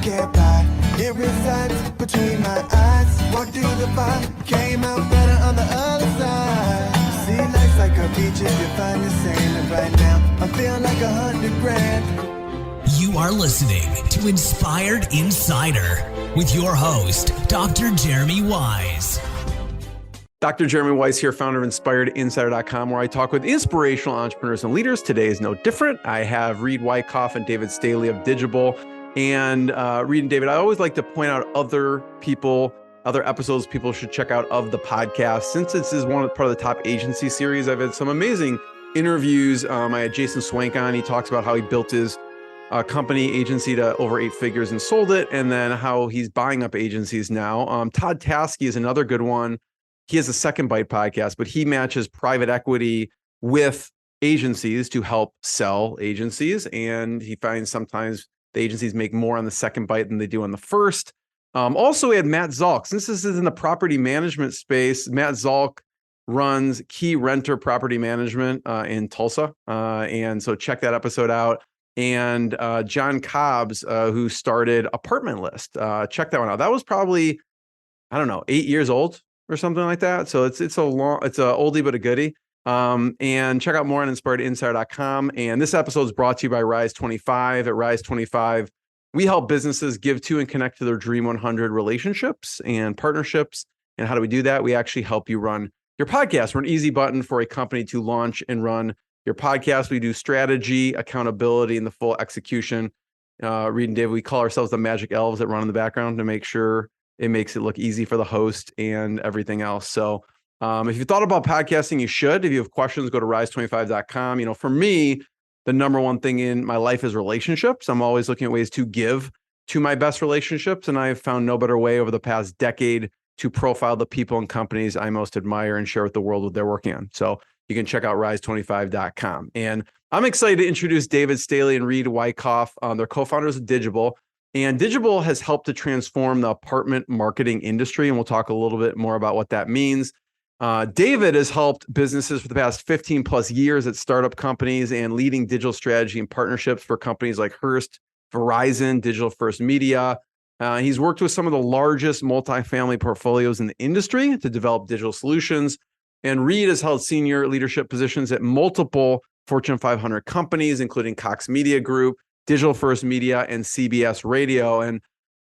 can't buy. It resides between my eyes. Walked through the fire, came out better on the other side. See, life's like a beach if you find the sand. And right now, I feel like 100 grand. You are listening to Inspired Insider with your host, Dr. Jeremy Wise. Dr. Jeremy Wise here, founder of InspiredInsider.com, where I talk with inspirational entrepreneurs and leaders. Today is no different. I have Reid Wicoff and David Staley of Digible. And Reid and David, I always like to point out other episodes people should check out of the podcast. Since this is part of the top agency series, I've had some amazing interviews. I had Jason Swank on. He talks about how he built his company agency to over 8 figures and sold it, and then how he's buying up agencies now. Todd Taskey is another good one. He has a Second Bite podcast, but he matches private equity with agencies to help sell agencies. And he finds sometimes the agencies make more on the second bite than they do on the first. Also, we had Matt Zalk. Since this is in the property management space, Matt Zalk runs Key Renter Property Management in Tulsa. And so check that episode out. And John Cobbs, who started Apartment List. Check that one out. That was probably, 8 years old or something like that. So it's a oldie but a goodie. And check out more on InspiredInsider.com. And this episode is brought to you by Rise 25. At Rise 25, we help businesses give to and connect to their Dream 100 relationships and partnerships. And how do we do that? We actually help you run your podcast. We're an easy button for a company to launch and run your podcast. We do strategy, accountability, and the full execution. Reid and David, we call ourselves the magic elves that run in the background to make sure it makes it look easy for the host and everything else. So if you thought about podcasting, you should. If you have questions, go to rise25.com. For me, the number one thing in my life is relationships. I'm always looking at ways to give to my best relationships. And I've found no better way over the past decade to profile the people and companies I most admire and share with the world what they're working on. So you can check out rise25.com. And I'm excited to introduce David Staley and Reid Wicoff. They're co-founders of Digible. And Digible has helped to transform the apartment marketing industry. And we'll talk a little bit more about what that means. David has helped businesses for the past 15 plus years at startup companies and leading digital strategy and partnerships for companies like Hearst, Verizon, Digital First Media. He's worked with some of the largest multifamily portfolios in the industry to develop digital solutions. And Reid has held senior leadership positions at multiple Fortune 500 companies, including Cox Media Group, Digital First Media, and CBS Radio. And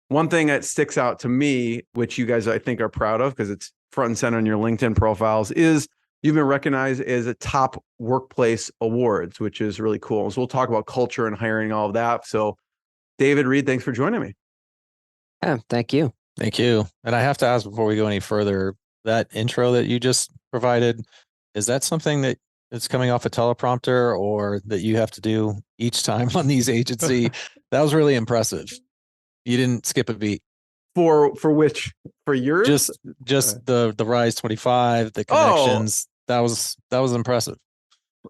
one thing that sticks out to me, which you guys I think are proud of because it's front and center on your LinkedIn profiles, is you've been recognized as a top workplace awards, which is really cool. So we'll talk about culture and hiring, all of that. So David, Reid, thanks for joining me. Yeah, thank you. Thank you. And I have to ask before we go any further, that intro that you just provided, is that something that is coming off a teleprompter or that you have to do each time on these agency? That was really impressive. You didn't skip a beat. For which? For yours? Just the Rise 25, the connections. That was impressive.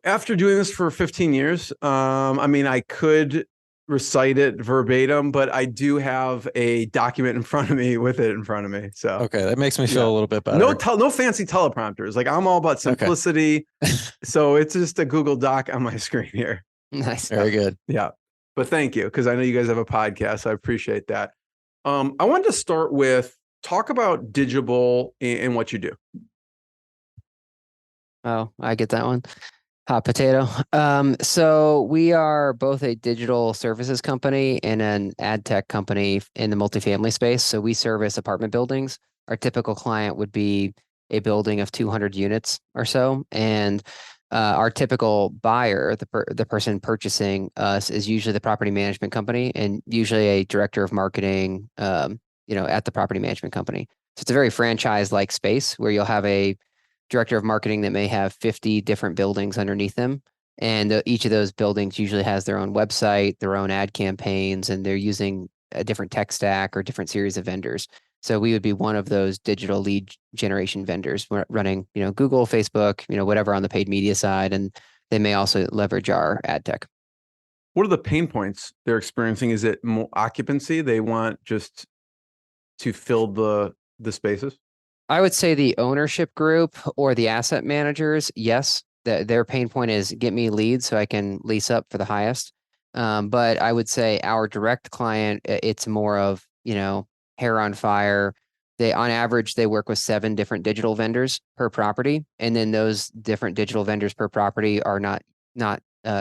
After doing this for 15 years, I could recite it verbatim, but I do have a document in front of me with it in front of me. So okay, that makes me feel a little bit better. No fancy teleprompters. Like I'm all about simplicity. Okay. So it's just a Google Doc on my screen here. Nice. Very good. Yeah. But thank you, because I know you guys have a podcast. So I appreciate that. I wanted to start with talk about Digible and what you do. Oh, I get that one. Hot potato. So we are both a digital services company and an ad tech company in the multifamily space. So we service apartment buildings. Our typical client would be a building of 200 units or so. And our typical buyer, the person purchasing us, is usually the property management company and usually a director of marketing, at the property management company. So it's a very franchise-like space where you'll have a director of marketing that may have 50 different buildings underneath them. And each of those buildings usually has their own website, their own ad campaigns, and they're using a different tech stack or different series of vendors. So we would be one of those digital lead generation vendors running, Google, Facebook, whatever on the paid media side. And they may also leverage our ad tech. What are the pain points they're experiencing? Is it more occupancy? They want just to fill the spaces? I would say the ownership group or the asset managers, yes, their pain point is get me leads so I can lease up for the highest. But I would say our direct client, it's more of, hair on fire. On average, they work with 7 different digital vendors per property. And then those different digital vendors per property are not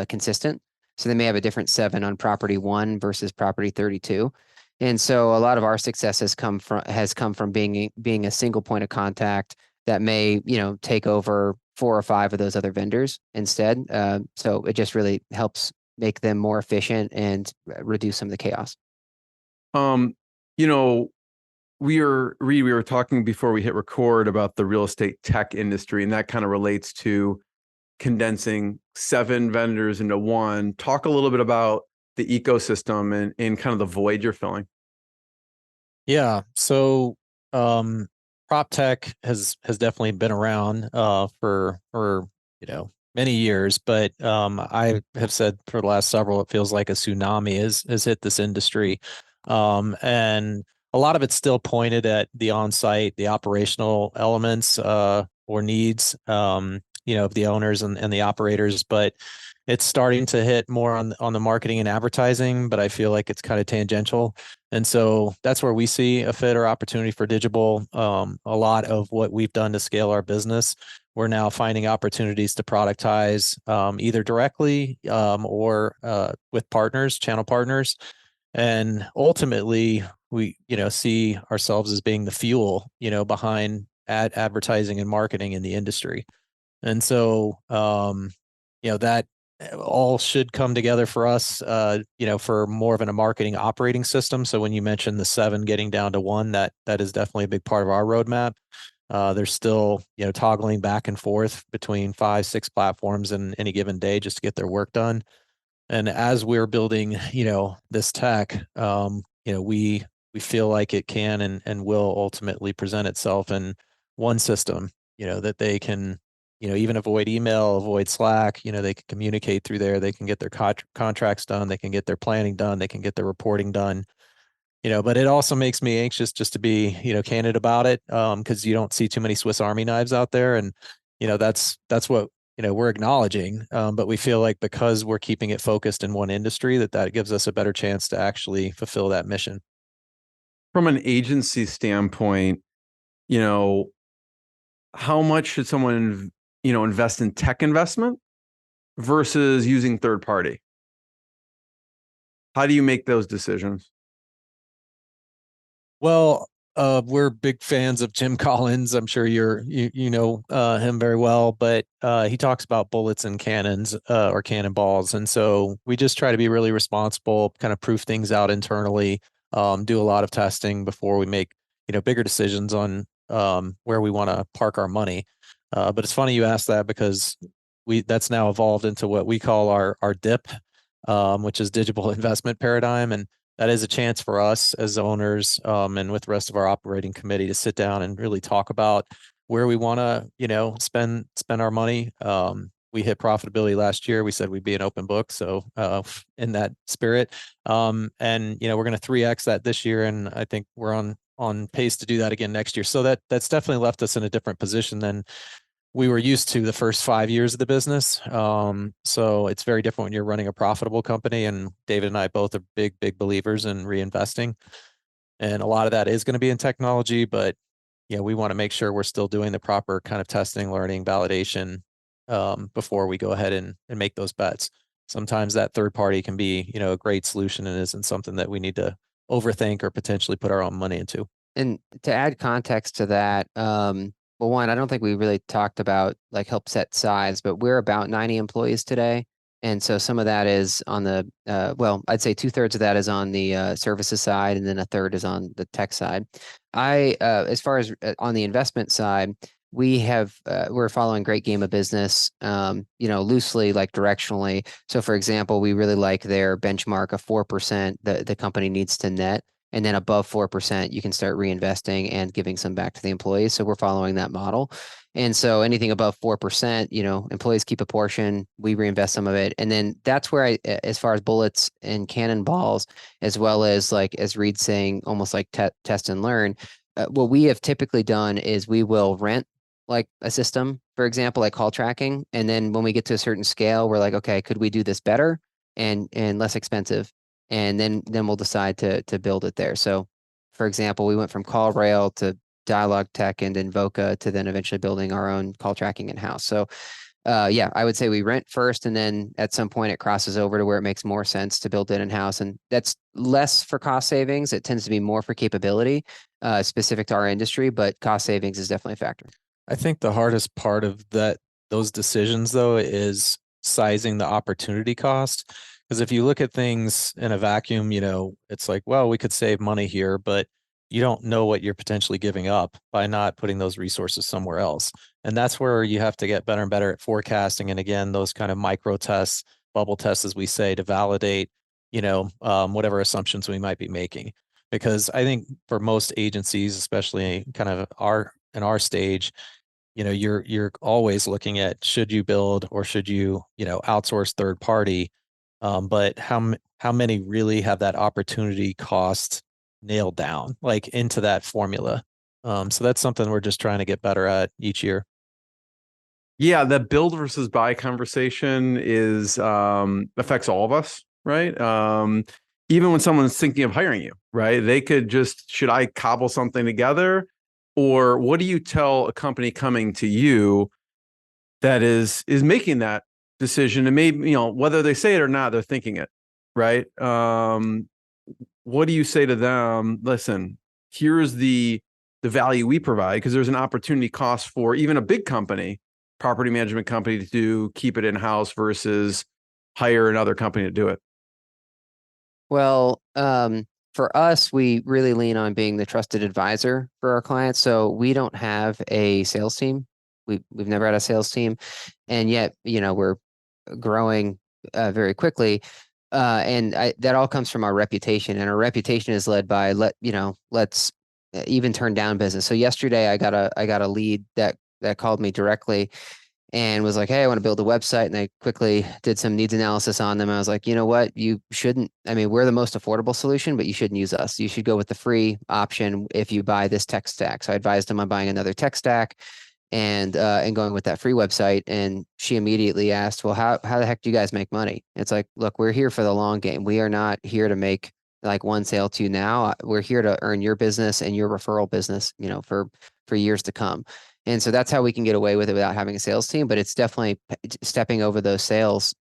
consistent. So they may have a different 7 on property 1 versus property 32. And so a lot of our success has come from being a single point of contact that may, take over 4 or 5 of those other vendors instead. So it just really helps make them more efficient and reduce some of the chaos. You know, we were talking before we hit record about the real estate tech industry, and that kind of relates to condensing 7 vendors into one. Talk a little bit about the ecosystem and kind of the void you're filling. Yeah. So prop tech has definitely been around for many years, but I have said for the last several, it feels like a tsunami has hit this industry. And a lot of it's still pointed at the on-site, the operational elements or needs, of the owners and the operators, but it's starting to hit more on the marketing and advertising, but I feel like it's kind of tangential. And so that's where we see a fit or opportunity for Digible. A lot of what we've done to scale our business, we're now finding opportunities to productize either directly or with partners, channel partners. And ultimately, we see ourselves as being the fuel, behind advertising and marketing in the industry. And so, that all should come together for us, for more of a marketing operating system. So when you mentioned the 7 getting down to 1, that is definitely a big part of our roadmap. There's still, toggling back and forth between 5, 6 platforms in any given day just to get their work done. And as we're building, this tech, we feel like it can and will ultimately present itself in one system, that they can, even avoid email, avoid Slack, they can communicate through there. They can get their contracts done. They can get their planning done. They can get their reporting done, but it also makes me anxious just to be, candid about it. Cause you don't see too many Swiss Army knives out there. And, that's what, we're acknowledging, but we feel like because we're keeping it focused in one industry, that gives us a better chance to actually fulfill that mission. From an agency standpoint, how much should someone, invest in tech investment versus using third party? How do you make those decisions? Well, we're big fans of Jim Collins. I'm sure you know him very well, but he talks about bullets and cannons or cannonballs. And so we just try to be really responsible, kind of proof things out internally, do a lot of testing before we make, bigger decisions on where we want to park our money. But it's funny you asked that because that's now evolved into what we call our DIP, which is Digital Investment Paradigm. And that is a chance for us as owners and with the rest of our operating committee to sit down and really talk about where we want to, spend our money. We hit profitability last year. We said we'd be an open book. So in that spirit, and we're going to 3x that this year. And I think we're on pace to do that again next year. So that's definitely left us in a different position than we were used to the first 5 years of the business. So it's very different when you're running a profitable company. And David and I both are big believers in reinvesting. And a lot of that is going to be in technology, but we want to make sure we're still doing the proper kind of testing, learning, validation before we go ahead and make those bets. Sometimes that third party can be, a great solution and isn't something that we need to overthink or potentially put our own money into. And to add context to that, well, one, I don't think we really talked about like help set size, but we're about 90 employees today. And so some of that is on the, I'd say 2/3 of that is on the services side, and then 1/3 is on the tech side. As far as on the investment side, we're following Great Game of Business, loosely, like directionally. So for example, we really like their benchmark of 4% the company needs to net. And then above 4%, you can start reinvesting and giving some back to the employees. So we're following that model. And so anything above 4%, employees keep a portion, we reinvest some of it. And then that's where as far as bullets and cannonballs, as well as like, as Reid's saying, almost like test and learn, what we have typically done is we will rent like a system, for example, like call tracking. And then when we get to a certain scale, we're like, okay, could we do this better? and less expensive. And then we'll decide to build it there. So for example, we went from CallRail to Dialogue Tech and Invoca to then eventually building our own call tracking in-house. So yeah, I would say we rent first, and then at some point it crosses over to where it makes more sense to build it in-house. And that's less for cost savings. It tends to be more for capability, specific to our industry, but cost savings is definitely a factor. I think the hardest part of those decisions though is sizing the opportunity cost. Because if you look at things in a vacuum, it's like, well, we could save money here, but you don't know what you're potentially giving up by not putting those resources somewhere else. And that's where you have to get better and better at forecasting. And again, those kind of micro tests, bubble tests, as we say, to validate, whatever assumptions we might be making. Because I think for most agencies, especially kind of in our stage, you're always looking at, should you build or should you, outsource third party? But how many really have that opportunity cost nailed down, like into that formula? So that's something we're just trying to get better at each year. Yeah, the build versus buy conversation is affects all of us, right? Even when someone's thinking of hiring you, right? They could just, should I cobble something together? Or what do you tell a company coming to you that is making that decision? And maybe, whether they say it or not, they're thinking it, right? What do you say to them? Listen, here's the value we provide, because there's an opportunity cost for even a big company, property management company, to keep it in-house versus hire another company to do it. Well, for us, we really lean on being the trusted advisor for our clients. So we don't have a sales team. We've never had a sales team, and yet we're growing very quickly. And that all comes from our reputation, and our reputation is led by let's even turn down business. So yesterday I got a lead that called me directly and was like, hey, I want to build a website. And I quickly did some needs analysis on them. I was like, you know what? You shouldn't. I mean, we're the most affordable solution, but you shouldn't use us. You should go with the free option if you buy this tech stack. So I advised him on buying another tech stack and going with that free website. And she immediately asked, well, how the heck do you guys make money? It's like, look, we're here for the long game. We are not here to make like one sale to you now. We're here to earn your business and your referral business, for years to come. And so that's how we can get away with it without having a sales team, but it's definitely stepping over those sales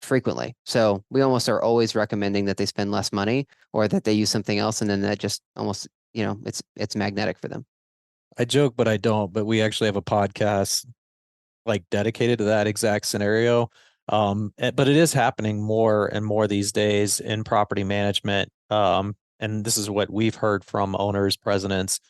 frequently. So we almost are always recommending that they spend less money or that they use something else. And then that just almost, it's magnetic for them. I joke, but I don't, but we actually have a podcast like dedicated to that exact scenario. But it is happening more and more these days in property management. And this is what we've heard from owners, presidents,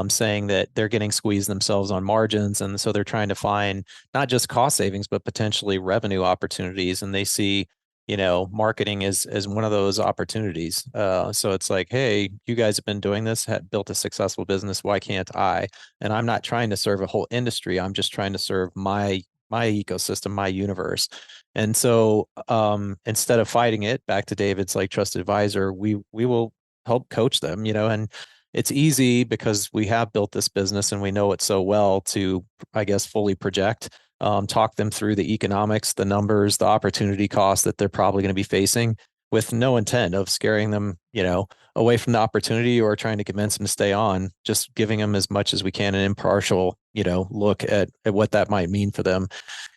saying that they're getting squeezed themselves on margins. And so they're trying to find not just cost savings, but potentially revenue opportunities. And they see, marketing as one of those opportunities. So it's like, hey, you guys have been doing this, built a successful business. Why can't I? And I'm not trying to serve a whole industry. I'm just trying to serve my ecosystem, my universe. And so instead of fighting it, back to David's like trusted advisor, we will help coach them, and it's easy because we have built this business and we know it so well to, I guess, fully project, talk them through the economics, the numbers, the opportunity costs that they're probably going to be facing, with no intent of scaring them, away from the opportunity or trying to convince them to stay on, just giving them as much as we can, an impartial, look at what that might mean for them.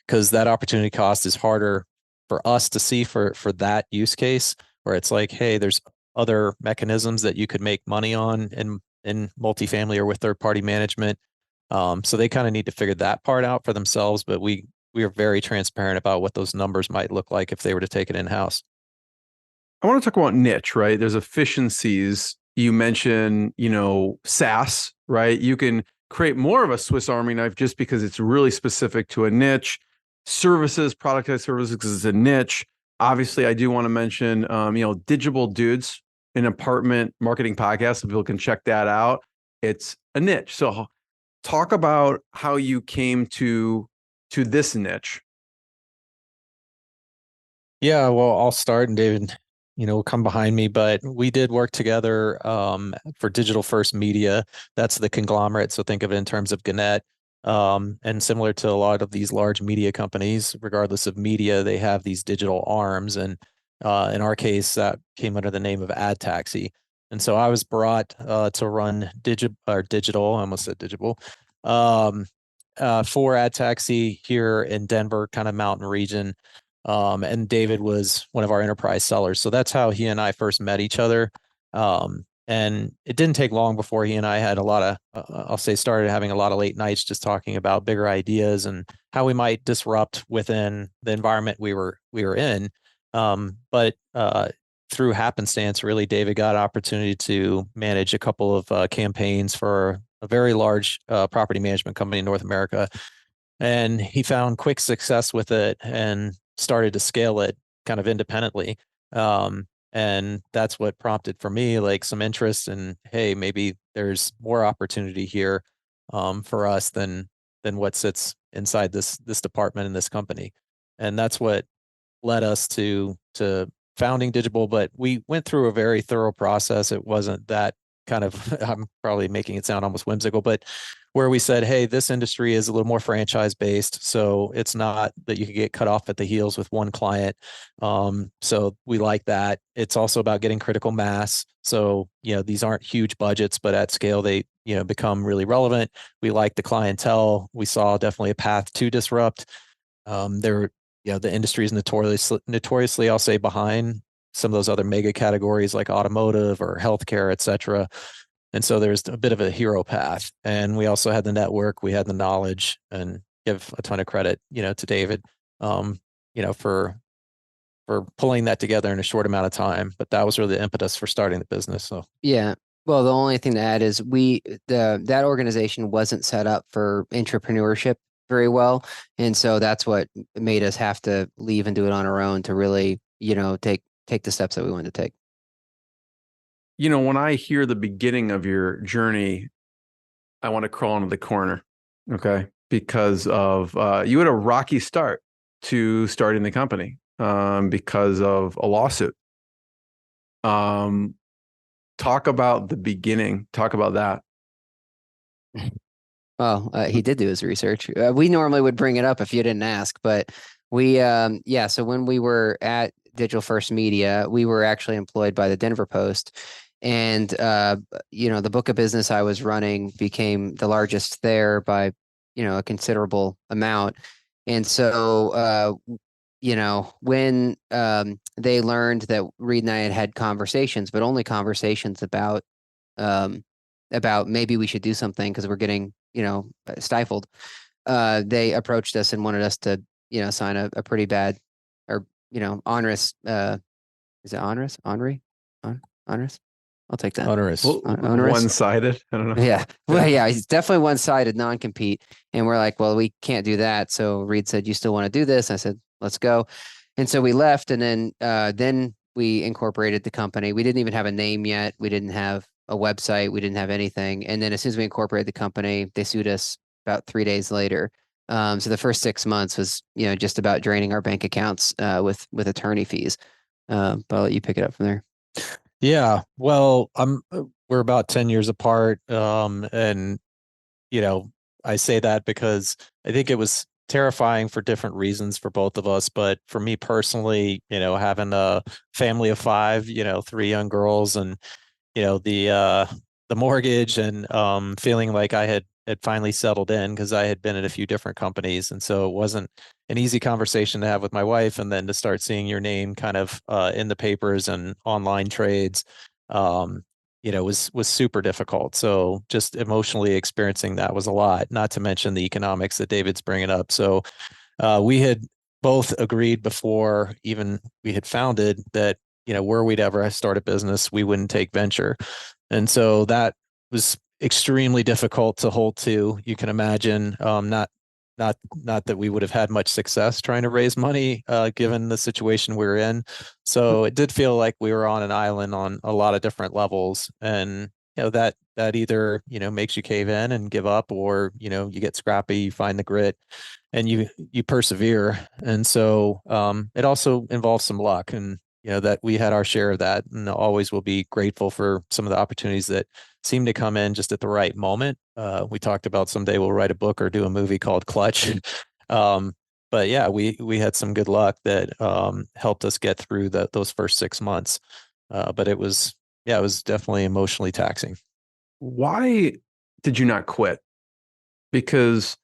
Because that opportunity cost is harder for us to see for that use case, where it's like, hey, there's other mechanisms that you could make money on in multifamily or with third party management. So they kind of need to figure that part out for themselves. But we are very transparent about what those numbers might look like if they were to take it in-house. I want to talk about niche, right? There's efficiencies. You mentioned, SaaS, right? You can create more of a Swiss Army knife just because it's really specific to a niche. Services, productized services, because it's a niche. Obviously, I do want to mention, Digible Dudes, an apartment marketing podcast, so people can check that out. It's a niche. So talk about how you came to this niche. Yeah, well, I'll start and David, will come behind me, but we did work together for Digital First Media. That's the conglomerate. So think of it in terms of Gannett. And similar to a lot of these large media companies, regardless of media, they have these digital arms. And in our case, that came under the name of Ad Taxi. And so I was brought to run digital, I almost said Digible, for Ad Taxi here in Denver, kind of mountain region. And David was one of our enterprise sellers. So that's how he and I first met each other. And it didn't take long before he and I had a lot of, started having a lot of late nights just talking about bigger ideas and how we might disrupt within the environment we were in. But through happenstance, really, David got an opportunity to manage a couple of campaigns for a very large property management company in North America. And he found quick success with it and started to scale it kind of independently. And that's what prompted for me like some interest in, hey, maybe there's more opportunity here for us than what sits inside this department in this company. And that's what led us to founding Digible. But we went through a very thorough process. It wasn't that kind of, I'm probably making it sound almost whimsical, but where we said, hey, this industry is a little more franchise based. So it's not that you could get cut off at the heels with one client. So we like that. It's also about getting critical mass. So, these aren't huge budgets, but at scale, they, become really relevant. We like the clientele. We saw definitely a path to disrupt. The industry is notoriously, I'll say, behind some of those other mega categories like automotive or healthcare, et cetera. And so there's a bit of a hero path. And we also had the network, we had the knowledge, and give a ton of credit, to David, for pulling that together in a short amount of time. But that was really the impetus for starting the business. So yeah. Well, the only thing to add is that organization wasn't set up for entrepreneurship very well. And so that's what made us have to leave and do it on our own to really, take the steps that we wanted to take. When I hear the beginning of your journey, I want to crawl into the corner, okay? Because of you had a rocky start to starting the company because of a lawsuit. Talk about the beginning. Talk about that. Well, he did do his research. We normally would bring it up if you didn't ask, but so when we were at Digital First Media, we were actually employed by the Denver Post. And, the book of business I was running became the largest there by, a considerable amount. And so, when they learned that Reid and I had conversations, but only conversations about maybe we should do something because we're getting, stifled, they approached us and wanted us to, sign a pretty bad or, onerous, is it onerous? Onerous? I'll take that. Onerous. Onerous? One-sided. I don't know. Yeah. Well, yeah, it's definitely one-sided non-compete. And we're like, well, we can't do that. So Reid said, you still want to do this? I said, let's go. And so we left, and then we incorporated the company. We didn't even have a name yet. We didn't have a website. We didn't have anything. And then as soon as we incorporated the company, they sued us about 3 days later. So the first 6 months was, just about draining our bank accounts with attorney fees. But I'll let you pick it up from there. Yeah, well, we're about 10 years apart. And, I say that because I think it was terrifying for different reasons for both of us. But for me personally, having a family of 5, 3 young girls, and, the mortgage, and feeling like I had finally settled in because I had been at a few different companies. And so it wasn't an easy conversation to have with my wife. And then to start seeing your name kind of in the papers and online trades, was super difficult. So just emotionally experiencing that was a lot, not to mention the economics that David's bringing up. So we had both agreed before even we had founded that, were we'd ever start a business, we wouldn't take venture. And so that was extremely difficult to hold to. You can imagine, not that we would have had much success trying to raise money, given the situation we were in. So it did feel like we were on an island on a lot of different levels. And, that either, makes you cave in and give up, or, you get scrappy, you find the grit, and you persevere. And so it also involves some luck. And, that we had our share of that, and always will be grateful for some of the opportunities that seem to come in just at the right moment. We talked about someday we'll write a book or do a movie called Clutch. But yeah, we had some good luck that helped us get through those first 6 months. But it was definitely emotionally taxing. Why did you not quit? Because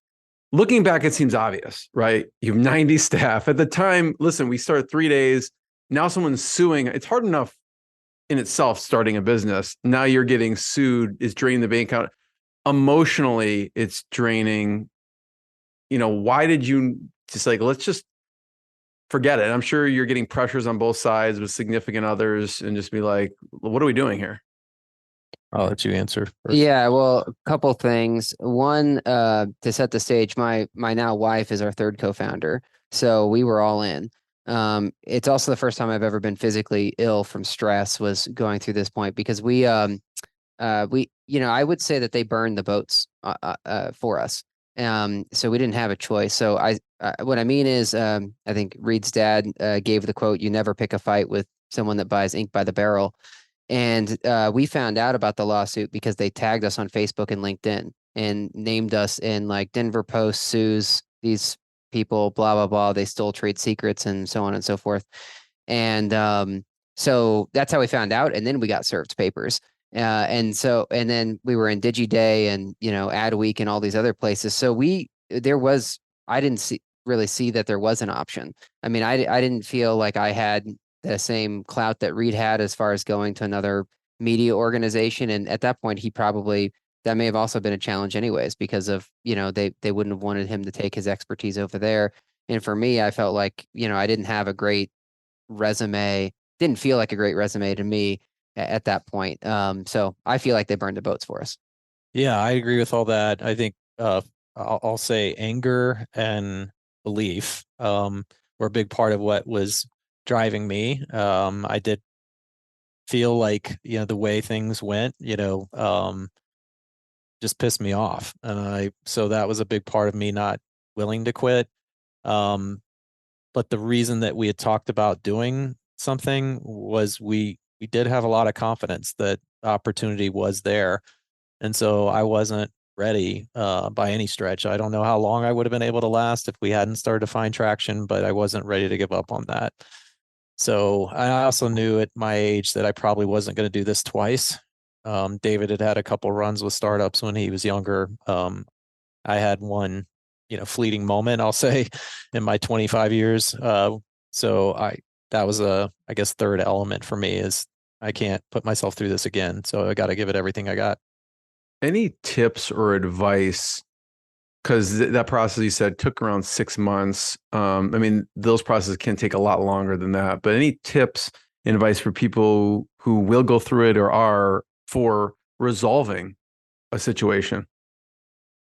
looking back, it seems obvious, right? You have 90 staff at the time. Listen, we started 3 days. Now someone's suing. It's hard enough in itself starting a business. Now you're getting sued, is draining the bank account. Emotionally, it's draining. Why did you just let's just forget it? I'm sure you're getting pressures on both sides with significant others and just be like, what are we doing here? I'll let you answer first. Yeah, well, a couple things. One, to set the stage, my now wife is our third co-founder, so we were all in. It's also the first time I've ever been physically ill from stress, was going through this point, because I would say that they burned the boats for us. So we didn't have a choice. So what I mean is, I think Reid's dad gave the quote, "You never pick a fight with someone that buys ink by the barrel." And we found out about the lawsuit because they tagged us on Facebook and LinkedIn and named us in Denver Post sues these people, blah, blah, blah. They stole trade secrets and so on and so forth. And so that's how we found out. And then we got served papers. And then we were in DigiDay and, AdWeek and all these other places. So I didn't really see that there was an option. I mean, I didn't feel like I had the same clout that Reid had as far as going to another media organization. And at that point, that may have also been a challenge anyways, because of, they wouldn't have wanted him to take his expertise over there. And for me, I felt like, I didn't have a great resume, didn't feel like a great resume to me at that point. So I feel like they burned the boats for us. Yeah, I agree with all that. I think I'll say anger and belief were a big part of what was driving me. I did feel like, the way things went, just pissed me off. So that was a big part of me not willing to quit. But the reason that we had talked about doing something was we did have a lot of confidence that the opportunity was there. And so I wasn't ready by any stretch. I don't know how long I would have been able to last if we hadn't started to find traction, but I wasn't ready to give up on that. So I also knew at my age that I probably wasn't going to do this twice. David had a couple runs with startups when he was younger. I had one, fleeting moment, I'll say, in my 25 years. So that was I guess, third element for me is I can't put myself through this again. So I got to give it everything I got. Any tips or advice? Because that process, you said, took around 6 months. I mean, those processes can take a lot longer than that. But any tips and advice for people who will go through it or are for resolving a situation?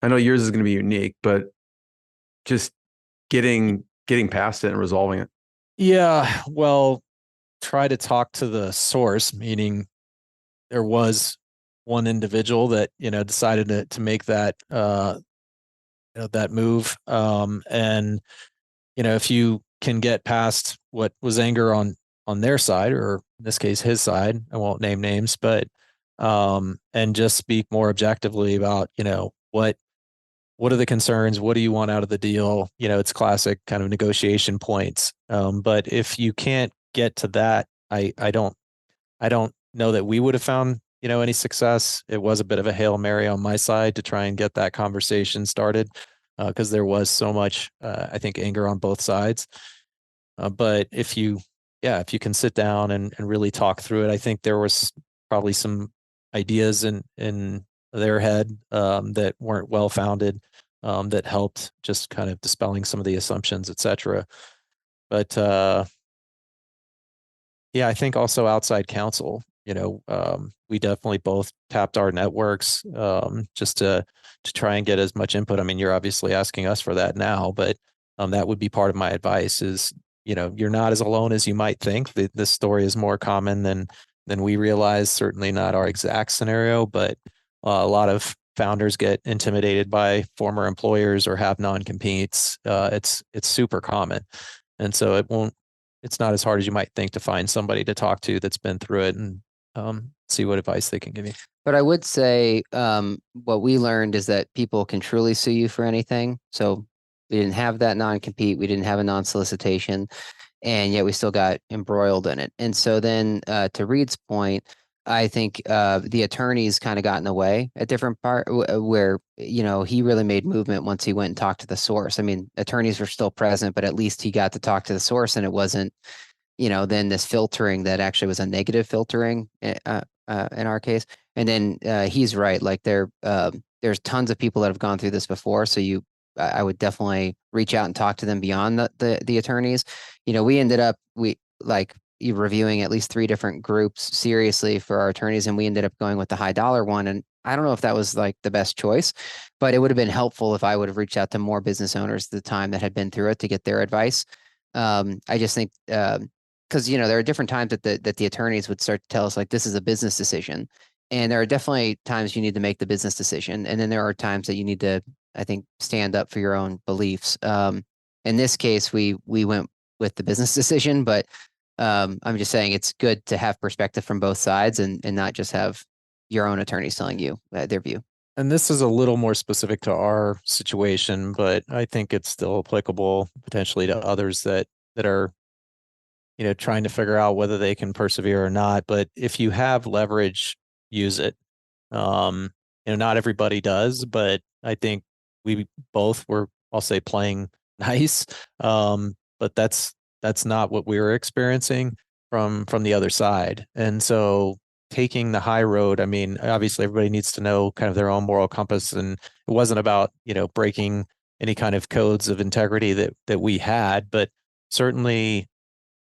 I know yours is going to be unique, but just getting past it and resolving it. Yeah, well, try to talk to the source, meaning there was one individual that decided to make that that move. And if you can get past what was anger on their side, or in this case his side, I won't name names, but and just speak more objectively about what are the concerns, what do you want out of the deal? It's classic kind of negotiation points. But if you can't get to that, I don't know that we would have found any success. It was a bit of a Hail Mary on my side to try and get that conversation started, because there was so much, I think, anger on both sides. But if you can sit down and really talk through it, I think there was probably some ideas in their head that weren't well founded, that helped just kind of dispelling some of the assumptions, et cetera. But I think also outside counsel. We definitely both tapped our networks just to try and get as much input. I mean, you're obviously asking us for that now, but that would be part of my advice is, you're not as alone as you might think. This story is more common than we realize, certainly not our exact scenario, but a lot of founders get intimidated by former employers or have non-competes. It's super common. And so it won't it's not as hard as you might think to find somebody to talk to that's been through it and see what advice they can give you. But I would say what we learned is that people can truly sue you for anything. So we didn't have that non-compete. We didn't have a non-solicitation, and yet we still got embroiled in it. And so then to Reid's point, I think the attorneys kind of got in the way at different where, he really made movement once he went and talked to the source. I mean, attorneys were still present, but at least he got to talk to the source, and it wasn't, then this filtering that actually was a negative filtering in our case. And then he's right. Like there's tons of people that have gone through this before. So I would definitely reach out and talk to them beyond the attorneys. We ended up, reviewing at least 3 different groups seriously for our attorneys, and we ended up going with the high dollar one. And I don't know if that was like the best choice, but it would have been helpful if I would have reached out to more business owners at the time that had been through it to get their advice. I just think because there are different times that the attorneys would start to tell us like this is a business decision, and there are definitely times you need to make the business decision, and then there are times that you need to, I think, stand up for your own beliefs. In this case, we went with the business decision, but I'm just saying it's good to have perspective from both sides and not just have your own attorneys telling you their view. And this is a little more specific to our situation, but I think it's still applicable potentially to others that are, trying to figure out whether they can persevere or not. But if you have leverage, use it. Not everybody does, but I think we both were, I'll say, playing nice. But that's not what we were experiencing from the other side. And so taking the high road, I mean, obviously everybody needs to know kind of their own moral compass. And it wasn't about, breaking any kind of codes of integrity that we had, but certainly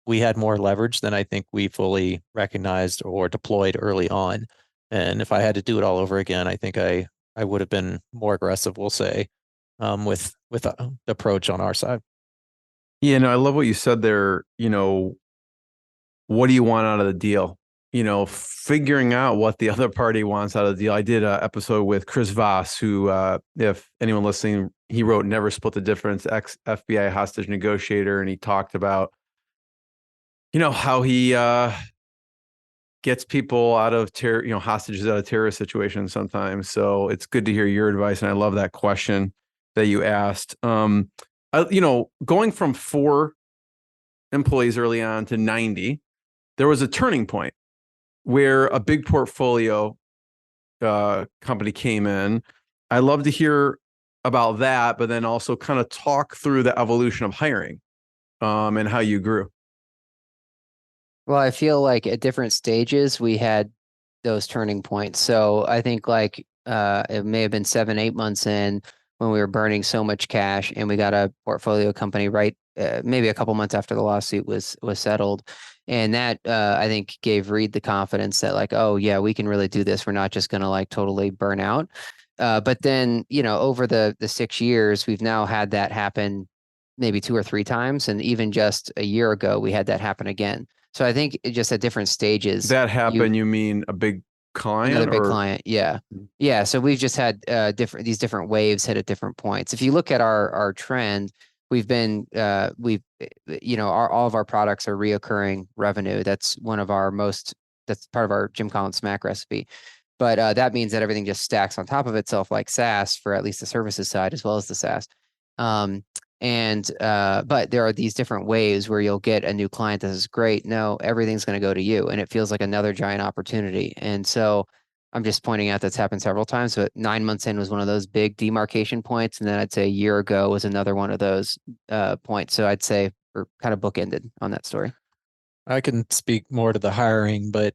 we had more leverage than I think we fully recognized or deployed early on. And if I had to do it all over again, I think I would have been more aggressive, we'll say, with the approach on our side. Yeah, no, I love what you said there. What do you want out of the deal? Figuring out what the other party wants out of the deal. I did an episode with Chris Voss, who, if anyone listening, he wrote Never Split the Difference, ex-FBI hostage negotiator, and he talked about, how he gets people out of hostages out of terrorist situations sometimes. So it's good to hear your advice, and I love that question that you asked. Going from 4 employees early on to 90, there was a turning point where a big portfolio company came in. I love to hear about that, but then also kind of talk through the evolution of hiring and how you grew. Well, I feel like at different stages we had those turning points. So I think it may have been 7, 8 months in when we were burning so much cash, and we got a portfolio company right maybe a couple months after the lawsuit was settled. And that I think gave Reid the confidence that like, oh yeah, we can really do this. We're not just going to totally burn out. But then, over the 6 years, we've now had that happen maybe 2 or 3 times. And even just a year ago, we had that happen again. So I think just at different stages. That happened, you mean a big client? Another big client, yeah. Yeah, so we've just had these different waves hit at different points. If you look at our trend, we've been, all of our products are reoccurring revenue. That's that's part of our Jim Collins Smack recipe. But that means that everything just stacks on top of itself like SaaS for at least the services side as well as the SaaS. But there are these different ways where you'll get a new client that is great. No, everything's going to go to you. And it feels like another giant opportunity. And so I'm just pointing out that's happened several times. But 9 months in was one of those big demarcation points. And then I'd say a year ago was another one of those points. So I'd say we're kind of bookended on that story. I can speak more to the hiring, but,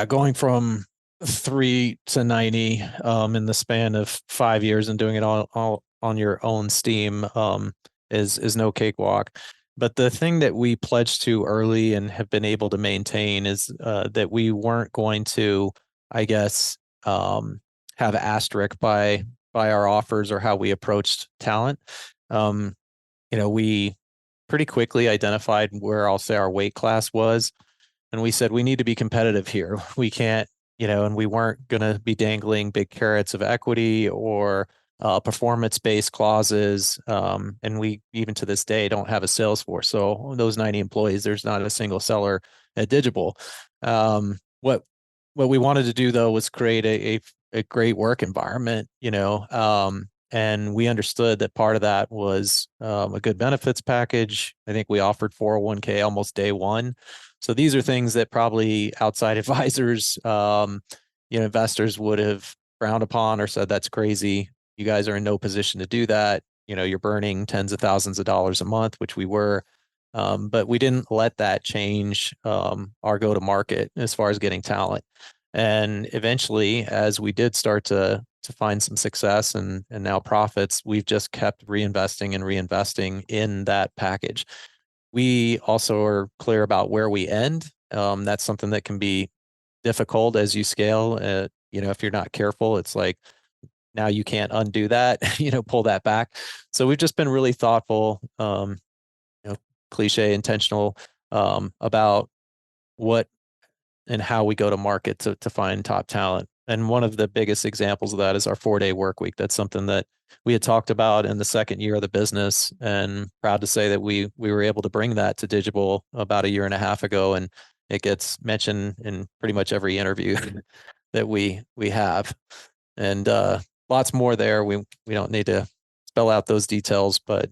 going from 3 to 90 in the span of 5 years and doing it all on your own steam is no cakewalk. But the thing that we pledged to early and have been able to maintain is that we weren't going to, I guess, have asterisk by our offers or how we approached talent. We pretty quickly identified where I'll say our weight class was. And we said, we need to be competitive here. We can't, and we weren't going to be dangling big carrots of equity or performance-based clauses. And we, even to this day, don't have a sales force. So those 90 employees, there's not a single seller at Digible. What we wanted to do, though, was create a great work environment, and we understood that part of that was a good benefits package. I think we offered 401k almost day one. So these are things that probably outside advisors, investors would have frowned upon or said, that's crazy. You guys are in no position to do that. You're burning tens of thousands of dollars a month, which we were. But we didn't let that change our go-to-market as far as getting talent. And eventually, as we did start to find some success and now profits, we've just kept reinvesting and reinvesting in that package. We also are clear about where we end. That's something that can be difficult as you scale. If you're not careful, it's like now you can't undo that, pull that back. So we've just been really thoughtful, cliche, intentional about what and how we go to market to find top talent. And one of the biggest examples of that is our 4-day work week. That's something that we had talked about in the second year of the business, and proud to say that we were able to bring that to Digible about a year and a half ago. And it gets mentioned in pretty much every interview that we have. And lots more there. We don't need to spell out those details, but.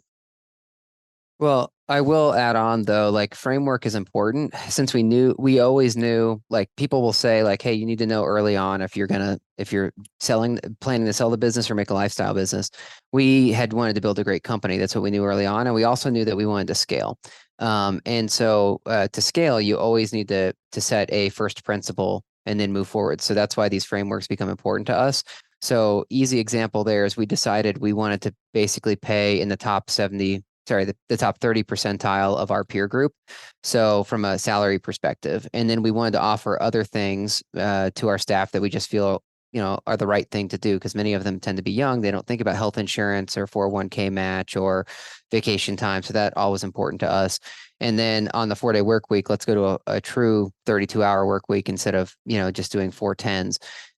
Well, I will add on though, like framework is important since we always knew, like people will say like, hey, you need to know early on if you're planning to sell the business or make a lifestyle business. We had wanted to build a great company. That's what we knew early on. And we also knew that we wanted to scale. And so to scale, you always need to set a first principle and then move forward. So that's why these frameworks become important to us. So easy example there is we decided we wanted to basically pay in the top the top 30 percentile of our peer group. So from a salary perspective, and then we wanted to offer other things to our staff that we just feel, are the right thing to do, because many of them tend to be young. They don't think about health insurance or 401k match or vacation time. So that all was important to us. And then on the 4-day work week, let's go to a true 32-hour work week instead of, just doing 410s.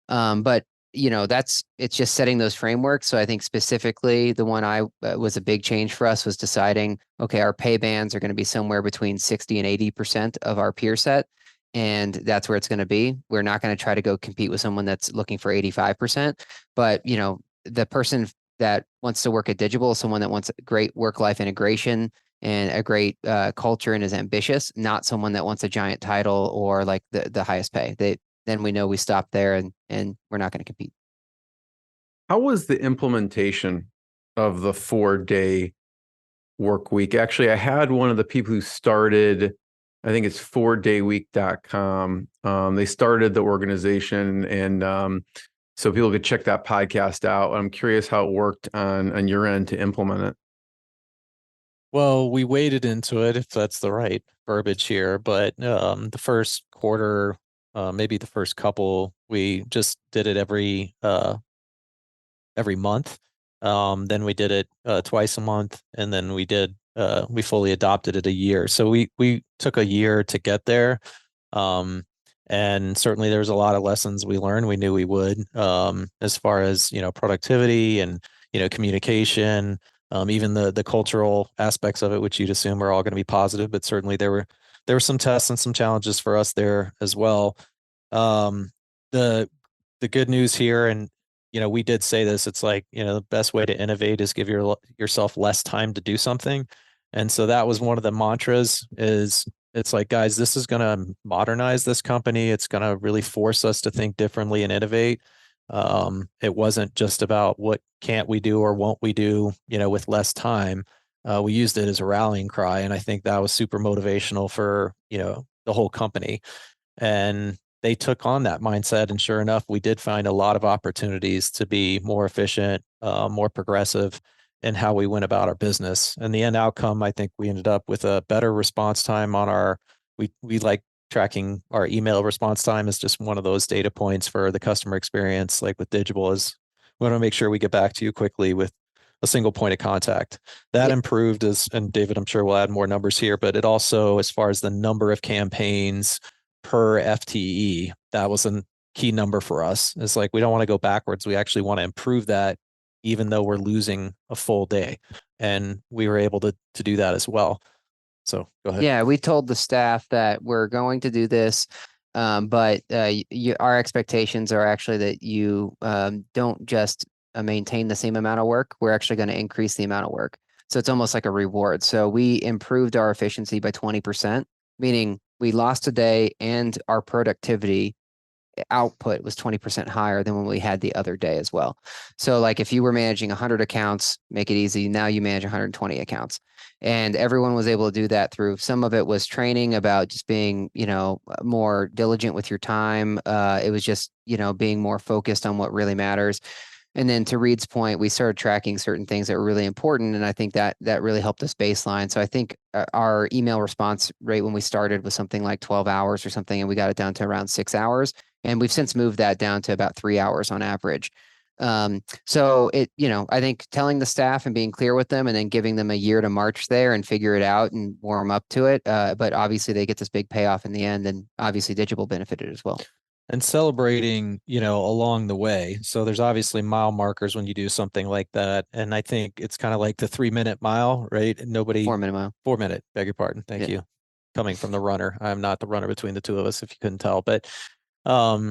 But it's just setting those frameworks. So I think specifically the one was a big change for us was deciding, okay, our pay bands are going to be somewhere between 60 and 80% of our peer set. And that's where it's going to be. We're not going to try to go compete with someone that's looking for 85%. But, the person that wants to work at Digible is someone that wants great work-life integration and a great culture and is ambitious, not someone that wants a giant title or like the highest pay. Then we know we stop there and we're not going to compete. How was the implementation of the 4-day work week? Actually, I had one of the people who started, I think it's 4dayweek.com. They started the organization, and so people could check that podcast out. I'm curious how it worked on your end to implement it. Well, we waded into it, if that's the right verbiage here, but the first quarter, maybe the first couple, we just did it every month. Then we did it twice a month, and then we fully adopted it a year. So we took a year to get there. And certainly there's a lot of lessons we learned. We knew we would, as far as, productivity and, communication, even the cultural aspects of it, which you'd assume are all going to be positive, but certainly there were some tests and some challenges for us there as well. The good news here, and we did say this, it's like, the best way to innovate is give yourself less time to do something. And so that was one of the mantras. It's like, guys, this is going to modernize this company. It's going to really force us to think differently and innovate. It wasn't just about what can't we do or won't we do, with less time. We used it as a rallying cry. And I think that was super motivational for, the whole company. And they took on that mindset. And sure enough, we did find a lot of opportunities to be more efficient, more progressive in how we went about our business. And the end outcome, I think we ended up with a better response time on we like tracking our email response time is just one of those data points for the customer experience. Like with Digible, is we want to make sure we get back to you quickly with a single point of contact. That improved and David, I'm sure we'll add more numbers here, but it also, as far as the number of campaigns per FTE, that was a key number for us. It's like, we don't want to go backwards. We actually want to improve that even though we're losing a full day. And we were able to do that as well. So go ahead. Yeah, we told the staff that we're going to do this, but our expectations are actually that you don't just maintain the same amount of work. We're actually going to increase the amount of work. So it's almost like a reward. So we improved our efficiency by 20%, meaning we lost a day and our productivity output was 20% higher than when we had the other day as well. So like if you were managing 100 accounts, make it easy. Now you manage 120 accounts. And everyone was able to do that through, some of it was training about just being, more diligent with your time. It was just, being more focused on what really matters. And then to Reid's point, we started tracking certain things that were really important. And I think that really helped us baseline. So I think our email response rate when we started was something like 12 hours or something, and we got it down to around 6 hours. And we've since moved that down to about 3 hours on average. So I think telling the staff and being clear with them and then giving them a year to march there and figure it out and warm up to it. But obviously they get this big payoff in the end, and obviously Digible benefited as well. And celebrating, along the way. So there's obviously mile markers when you do something like that. And I think it's kind of like the 3-minute mile, right? And 4-minute mile. 4-minute, beg your pardon. Thank you. Coming from the runner. I'm not the runner between the two of us, if you couldn't tell, but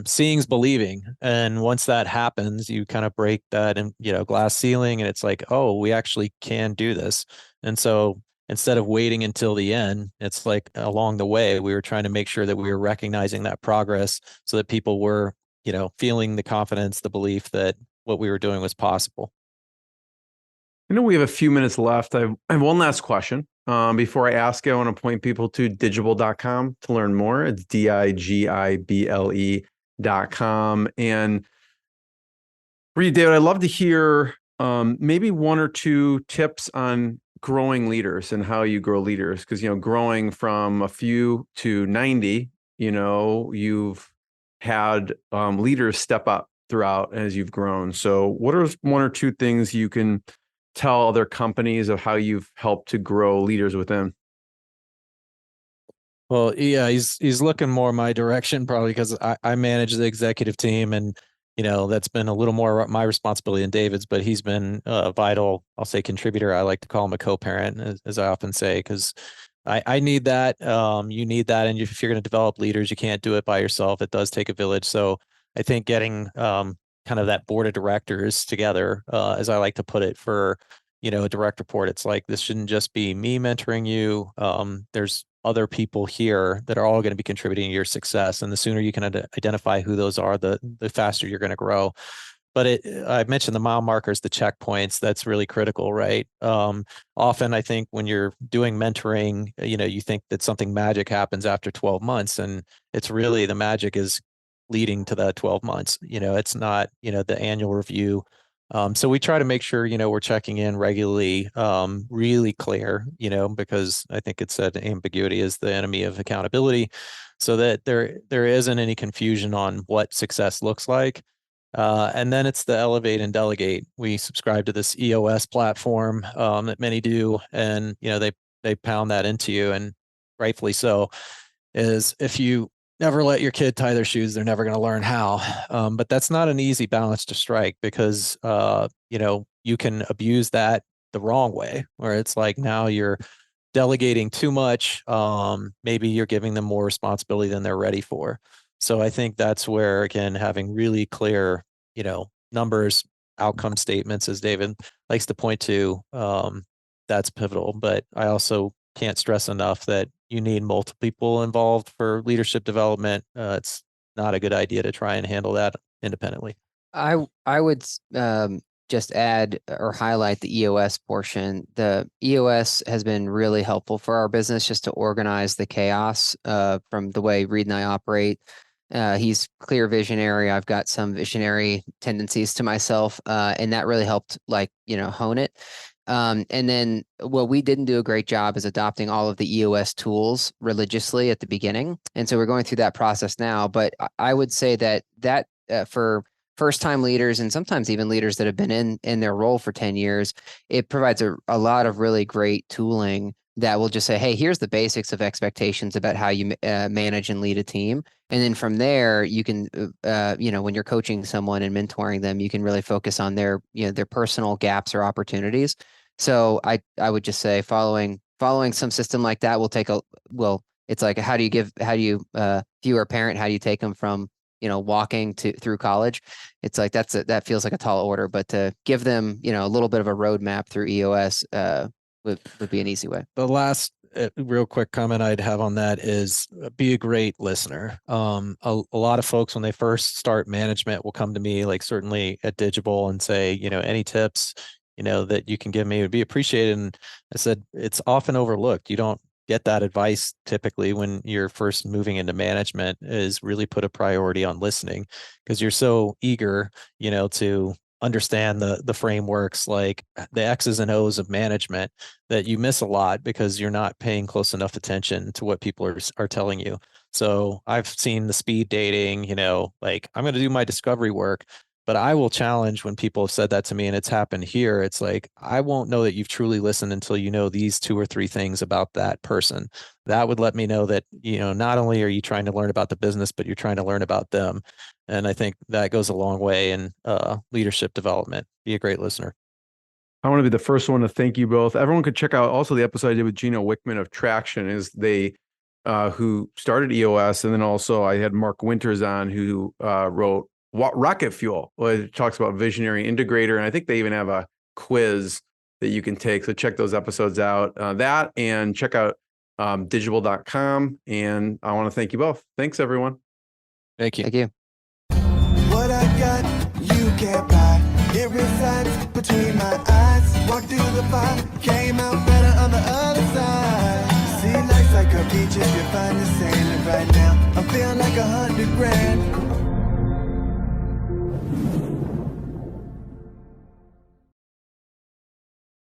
seeing's believing. And once that happens, you kind of break that and glass ceiling, and it's like, oh, we actually can do this. And so instead of waiting until the end, it's like along the way, we were trying to make sure that we were recognizing that progress so that people were, feeling the confidence, the belief that what we were doing was possible. I know we have a few minutes left. I have one last question. Before I ask it, I want to point people to digible.com to learn more. It's digible.com. And Reid, David, I'd love to hear maybe one or two tips on growing leaders and how you grow leaders. Because, growing from a few to 90, you've had leaders step up throughout as you've grown. So what are one or two things you can tell other companies of how you've helped to grow leaders within? Well, yeah, he's looking more my direction, probably because I manage the executive team, and that's been a little more my responsibility than David's, but he's been a vital, I'll say, contributor. I like to call him a co-parent, as I often say, because I need that. You need that, and if you're going to develop leaders, you can't do it by yourself. It does take a village. So I think getting kind of that board of directors together, as I like to put it, for a direct report. It's like, this shouldn't just be me mentoring you. There's other people here that are all going to be contributing to your success, and the sooner you can identify who those are, the faster you're going to grow. But I mentioned the mile markers, the checkpoints. That's really critical, right? Often I think when you're doing mentoring, you think that something magic happens after 12 months, and it's really, the magic is leading to that 12 months. It's not, the annual review. So we try to make sure, we're checking in regularly, really clear, because I think it said ambiguity is the enemy of accountability, so that there isn't any confusion on what success looks like. And then it's the elevate and delegate. We subscribe to this EOS platform that many do, and they pound that into you, and rightfully so. Is if you never let your kid tie their shoes, they're never going to learn how. But that's not an easy balance to strike, because you can abuse that the wrong way, where it's like, now you're delegating too much. Maybe you're giving them more responsibility than they're ready for. So I think that's where, again, having really clear, numbers, outcome statements, as David likes to point to, that's pivotal. But I also can't stress enough that you need multiple people involved for leadership development. It's not a good idea to try and handle that independently. I would just add or highlight the EOS portion. The EOS has been really helpful for our business, just to organize the chaos from the way Reid and I operate. He's clear visionary. I've got some visionary tendencies to myself, and that really helped, hone it. And then what we didn't do a great job is adopting all of the EOS tools religiously at the beginning. And so we're going through that process now. But I would say that for first-time leaders, and sometimes even leaders that have been in their role for 10 years, it provides a lot of really great tooling that will just say, hey, here's the basics of expectations about how you manage and lead a team. And then from there, you can, when you're coaching someone and mentoring them, you can really focus on their personal gaps or opportunities. So I would just say following some system like that it's like, if you are a parent, how do you take them from, walking through college? It's like, that feels like a tall order, but to give them, a little bit of a roadmap through EOS, would be an easy way. The last real quick comment I'd have on that is be a great listener. A lot of folks, when they first start management, will come to me, like certainly at Digible, and say, any tips, that you can give me would be appreciated. And I said, it's often overlooked. You don't get that advice typically when you're first moving into management, is really put a priority on listening, because you're so eager, to understand the frameworks, like the X's and O's of management, that you miss a lot because you're not paying close enough attention to what people are telling you. So I've seen the speed dating, like I'm going to do my discovery work, but I will challenge when people have said that to me, and it's happened here. It's like, I won't know that you've truly listened until you know these 2 or 3 things about that person. That would let me know that, not only are you trying to learn about the business, but you're trying to learn about them. And I think that goes a long way in leadership development. Be a great listener. I want to be the first one to thank you both. Everyone could check out also the episode I did with Gino Wickman of Traction, is they who started EOS. And then also I had Mark Winters on, who wrote Rocket Fuel, which talks about visionary integrator. And I think they even have a quiz that you can take. So check those episodes out, that, and check out digible.com. And I want to thank you both. Thanks, everyone. Thank you. Thank you. What I got, you can't buy. It resides between my eyes. Walked through the fire, came out better on the other side. See, life's like a beach if you find the sand. And right now, I'm feeling like $100 grand.